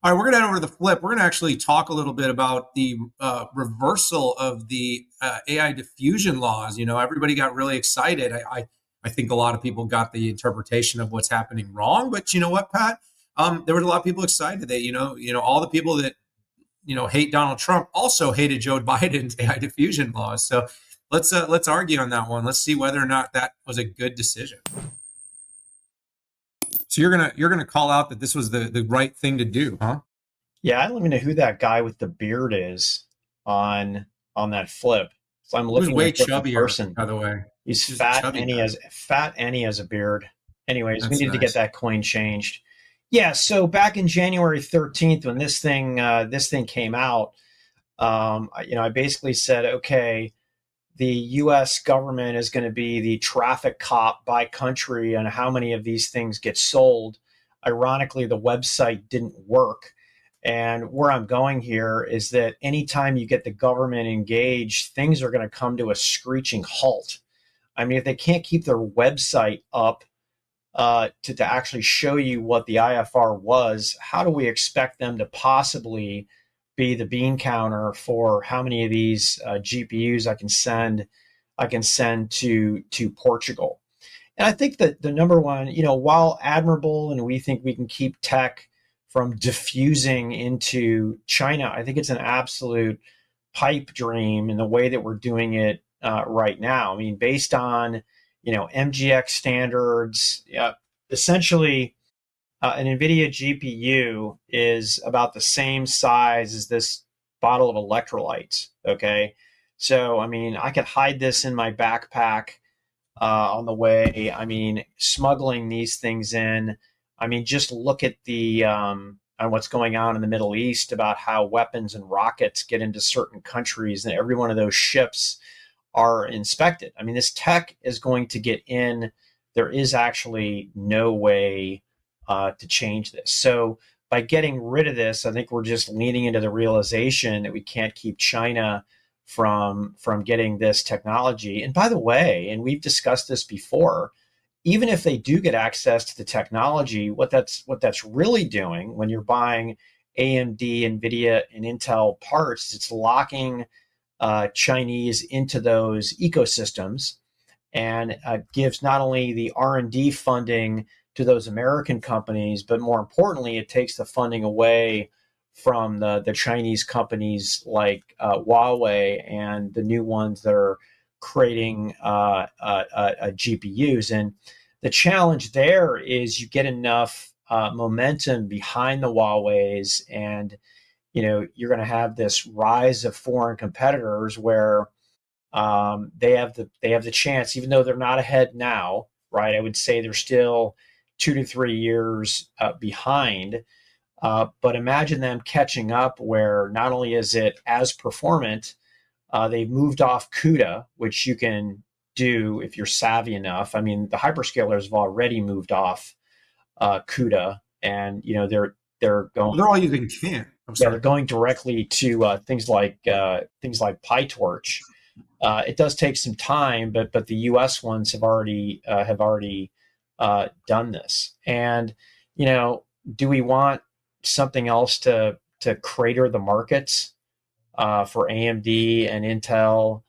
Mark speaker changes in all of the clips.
Speaker 1: All right, we're going to head over to the flip. We're going to actually talk a little bit about the reversal of the AI diffusion laws. Everybody got really excited. I think a lot of people got the interpretation of what's happening wrong. But you know what, Pat? There was a lot of people excited that all the people that hate Donald Trump also hated Joe Biden's AI diffusion laws. So let's argue on that one. Let's see whether or not that was a good decision. So you're gonna call out that this was the right thing to do, huh?
Speaker 2: Yeah, I don't even know who that guy with the beard is on that flip. So I'm
Speaker 1: He was
Speaker 2: looking
Speaker 1: way
Speaker 2: at the
Speaker 1: chubbier,
Speaker 2: person.
Speaker 1: by the way.
Speaker 2: He's
Speaker 1: He was a
Speaker 2: fat
Speaker 1: chubby
Speaker 2: and he
Speaker 1: guy.
Speaker 2: has a beard. Anyways, we
Speaker 1: That's
Speaker 2: need to get
Speaker 1: nice.
Speaker 2: that coin changed. Yeah, so back in January 13th, when this thing came out, I basically said, okay, the U.S. government is going to be the traffic cop by country on how many of these things get sold. Ironically, the website didn't work. And where I'm going here is that anytime you get the government engaged, things are going to come to a screeching halt. I mean, if they can't keep their website up to actually show you what the IFR was, how do we expect them to possibly be the bean counter for how many of these GPUs I can send to Portugal? And I think that the number one, while admirable and we think we can keep tech from diffusing into China, I think it's an absolute pipe dream in the way that we're doing it right now. I mean, based on MGX standards, essentially an NVIDIA GPU is about the same size as this bottle of electrolytes. Okay, so I mean, I could hide this in my backpack on the way. I mean, smuggling these things in. I mean, just look at the on what's going on in the Middle East about how weapons and rockets get into certain countries, and every one of those ships are inspected. I mean, this tech is going to get in. There is actually no way to change this. So by getting rid of this, I think we're just leaning into the realization that we can't keep China from getting this technology. And by the way, and we've discussed this before, even if they do get access to the technology, what that's really doing when you're buying AMD, NVIDIA, and Intel parts, it's locking Chinese into those ecosystems and gives not only the R&D funding to those American companies, but more importantly, it takes the funding away from the Chinese companies like Huawei and the new ones that are creating GPUs. And the challenge there is you get enough momentum behind the Huawei's, and you're going to have this rise of foreign competitors where they have the chance, even though they're not ahead now, right? I would say they're still 2 to 3 years behind. But imagine them catching up where not only is it as performant, they've moved off CUDA, which you can do if you're savvy enough. I mean, the hyperscalers have already moved off CUDA, and they're going.
Speaker 1: They're all using CAN. I'm
Speaker 2: Yeah,
Speaker 1: sorry.
Speaker 2: they're going directly to things like PyTorch. It does take some time, but the U.S. ones have already done this. And do we want something else to crater the markets for AMD and Intel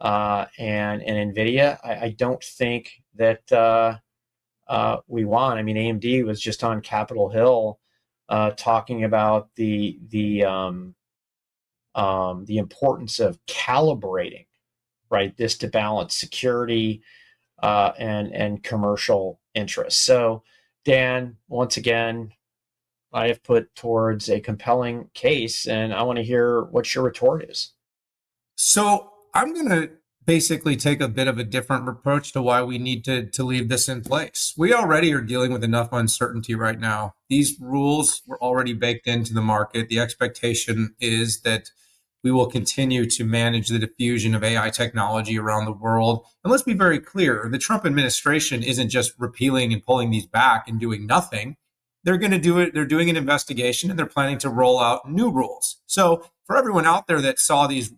Speaker 2: and NVIDIA? I don't think that we want. I mean, AMD was just on Capitol Hill talking about the importance of calibrating, right, this to balance security and commercial interests. So, Dan, once again, I have put towards a compelling case, and I want to hear what your retort is.
Speaker 1: So I'm going to basically take a bit of a different approach to why we need to leave this in place. We already are dealing with enough uncertainty right now. These rules were already baked into the market. The expectation is that we will continue to manage the diffusion of AI technology around the world. And let's be very clear, the Trump administration isn't just repealing and pulling these back and doing nothing. They're going to do it. They're doing an investigation and they're planning to roll out new rules. So for everyone out there that saw this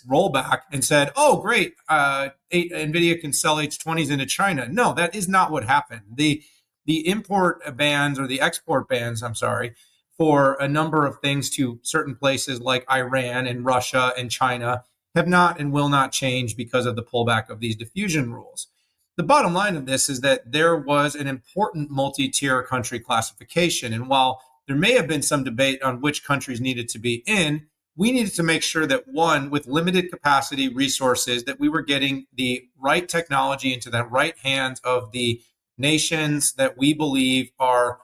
Speaker 1: rollback and said, "Oh, great, NVIDIA can sell H20s into China," no, that is not what happened. The import bans or the export bans, I'm sorry, for a number of things to certain places like Iran and Russia and China have not and will not change because of the pullback of these diffusion rules. The bottom line of this is that there was an important multi-tier country classification. And while there may have been some debate on which countries needed to be in, we needed to make sure that, one, with limited capacity resources, that we were getting the right technology into the right hands of the nations that we believe are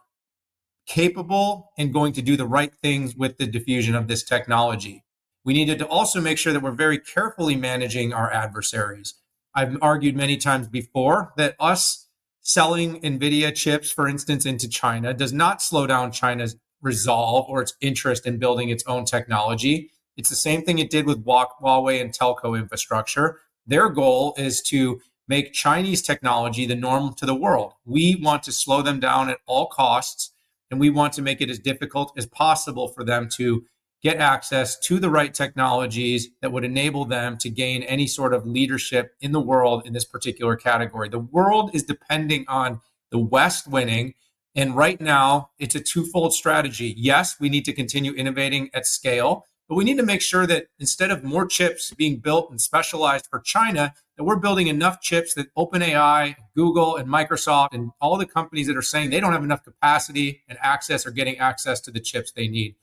Speaker 1: capable and going to do the right things with the diffusion of this technology. We needed to also make sure that we're very carefully managing our adversaries. I've argued many times before that us selling NVIDIA chips, for instance, into China does not slow down China's resolve or its interest in building its own technology. It's the same thing it did with Huawei and telco infrastructure. Their goal is to make Chinese technology the norm to the world. We want to slow them down at all costs, and we want to make it as difficult as possible for them to get access to the right technologies that would enable them to gain any sort of leadership in the world in this particular category. The world is depending on the West winning. And right now, it's a twofold strategy. Yes, we need to continue innovating at scale, but we need to make sure that instead of more chips being built and specialized for China, that we're building enough chips that OpenAI, Google, and Microsoft, and all the companies that are saying they don't have enough capacity and access are getting access to the chips they need.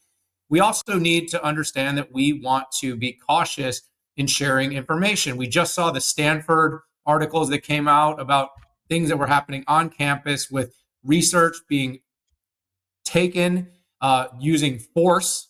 Speaker 1: We also need to understand that we want to be cautious in sharing information. We just saw the Stanford articles that came out about things that were happening on campus with research being taken using force,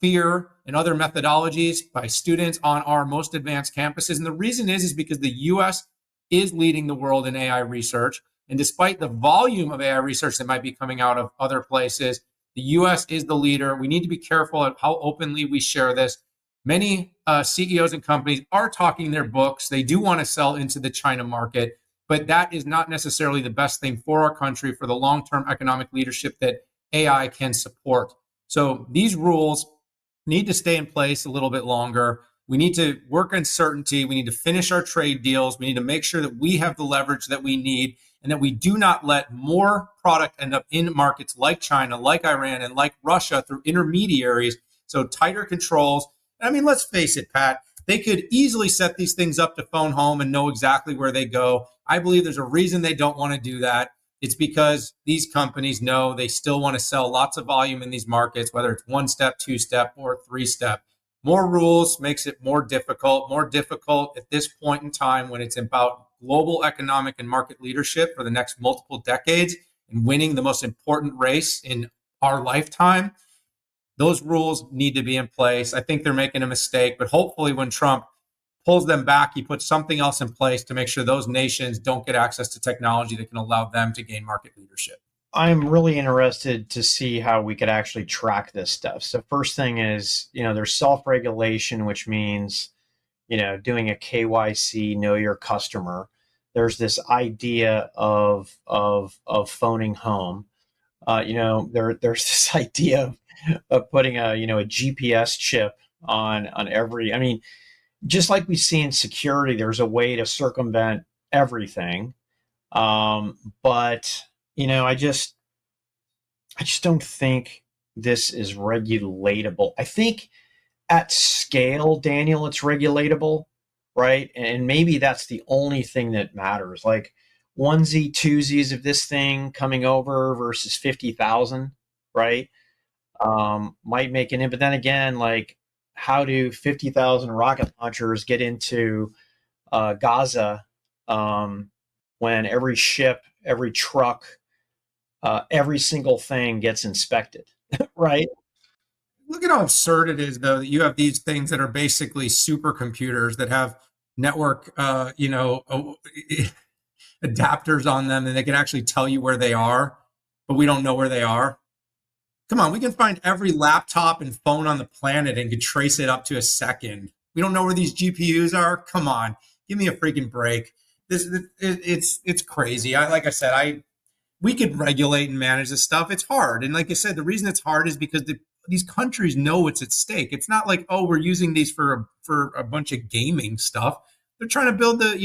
Speaker 1: fear, and other methodologies by students on our most advanced campuses. And the reason is because the US is leading the world in AI research. And despite the volume of AI research that might be coming out of other places, the US is the leader. We need to be careful at how openly we share this. Many CEOs and companies are talking their books. They do want to sell into the China market, but that is not necessarily the best thing for our country, for the long-term economic leadership that AI can support. So these rules need to stay in place a little bit longer. We need to work on certainty. We need to finish our trade deals. We need to make sure that we have the leverage that we need and that we do not let more product end up in markets like China, like Iran, and like Russia through intermediaries. So tighter controls. I mean, let's face it, Pat, they could easily set these things up to phone home and know exactly where they go. I believe there's a reason they don't want to do that. It's because these companies know they still want to sell lots of volume in these markets, whether it's one step, two step, or three step. More rules makes it more difficult at this point in time when it's about global economic and market leadership for the next multiple decades and winning the most important race in our lifetime. Those rules need to be in place. I think they're making a mistake, but hopefully when Trump pulls them back, he puts something else in place to make sure those nations don't get access to technology that can allow them to gain market leadership.
Speaker 2: I'm really interested to see how we could actually track this stuff. So first thing is, there's self-regulation, which means, doing a KYC, know your customer. There's this idea of phoning home. There's this idea of putting a GPS chip on every. I mean, just like we see in security, there's a way to circumvent everything. But I just don't think this is regulatable. I think at scale, Daniel, it's regulatable, right? And maybe that's the only thing that matters. Like onesie, twosies of this thing coming over versus 50,000, right? Might make an but then again, like how do 50,000 rocket launchers get into Gaza when every ship, every truck, every single thing gets inspected, right?
Speaker 1: Look at how absurd it is, though, that you have these things that are basically supercomputers that have network, adapters on them, and they can actually tell you where they are, but we don't know where they are. Come on, we can find every laptop and phone on the planet and can trace it up to a second. We don't know where these GPUs are. Come on, give me a freaking break. It's crazy. Like I said, we could regulate and manage this stuff. It's hard, and like I said, the reason it's hard is because these countries know what's at stake. It's not like, oh, we're using these for a bunch of gaming stuff. They're trying to build the,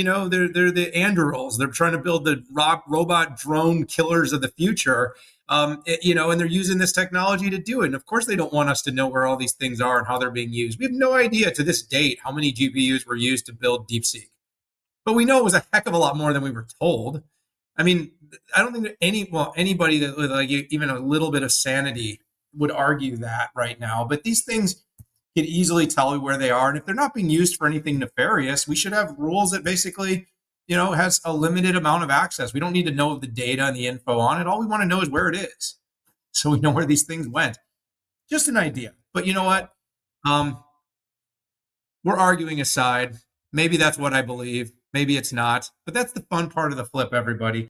Speaker 1: they're the andurils. They're trying to build the robot drone killers of the future. And they're using this technology to do it. And of course, they don't want us to know where all these things are and how they're being used. We have no idea to this date how many GPUs were used to build DeepSeek, but we know it was a heck of a lot more than we were told. I mean, I don't think that anybody that with like even a little bit of sanity would argue that right now. But these things can easily tell you where they are, and if they're not being used for anything nefarious, we should have rules that basically, has a limited amount of access. We don't need to know the data and the info on it. All we want to know is where it is, so we know where these things went. Just an idea. But you know what? We're arguing aside. Maybe that's what I believe. Maybe it's not. But that's the fun part of the flip, everybody.